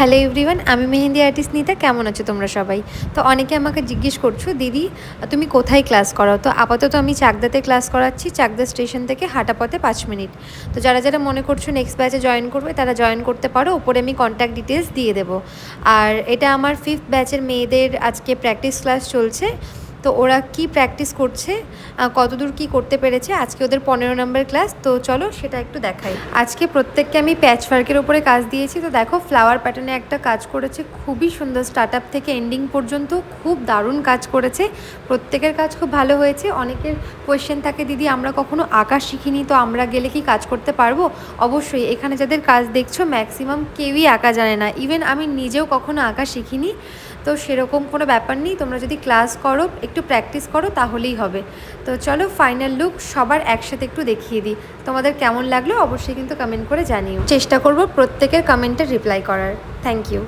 Hello everyone, আমি mehndi artist নিতা। কেমন আছো তোমরা সবাই? তো অনেকে আমাকে জিজ্ঞেস করছো, দিদি তুমি কোথায় ক্লাস করাও? তো আপাতত আমি চাকদাতে ক্লাস করাচ্ছি, চাকদা স্টেশন থেকে হাঁটা পথে 5 মিনিট। তো যারা যারা মনে করছো নেক্সট ব্যাচে জয়েন করবে তারা জয়েন করতে পারো, ওপরে আমি কন্ট্যাক্ট ডিটেলস দিয়ে দেবো। আর এটা আমার 5th ব্যাচের মেয়েদের আজকে প্র্যাকটিস ক্লাস চলছে। তো ওরা কি প্র্যাকটিস করছে, কতদূর কি করতে পেরেছে, আজকে ওদের 15 নম্বর ক্লাস। তো চলো সেটা একটু দেখাই। আজকে প্রত্যেককে আমি প্যাচ ওয়ার্কের উপরে কাজ দিয়েছি। তো দেখো, ফ্লাওয়ার প্যাটার্নে একটা কাজ করেছে, খুবই সুন্দর। স্টার্ট আপ থেকে এন্ডিং পর্যন্ত খুব দারুণ কাজ করেছে, প্রত্যেকের কাজ খুব ভালো হয়েছে। অনেকের কোয়েশ্চেন থাকে, দিদি আমরা কখনো আঁকা শিখিনি, তো আমরা গেলে কি কাজ করতে পারবো? অবশ্যই। এখানে যাদের কাজ দেখছো ম্যাক্সিমাম কেউই আঁকা জানে না, ইভেন আমি নিজেও কখনো আঁকা শিখিনি। তো সেরকম কোনো ব্যাপার নেই, তোমরা যদি ক্লাস করো, একটু প্র্যাকটিস করো, তাহলেই হবে। তো চলো ফাইনাল লুক সবার একসাথে একটু দেখিয়ে দিই। তোমাদের কেমন লাগলো অবশ্যই কিন্তু কমেন্ট করে জানিও। চেষ্টা করব প্রত্যেকের কমেন্টে রিপ্লাই করার। Thank you.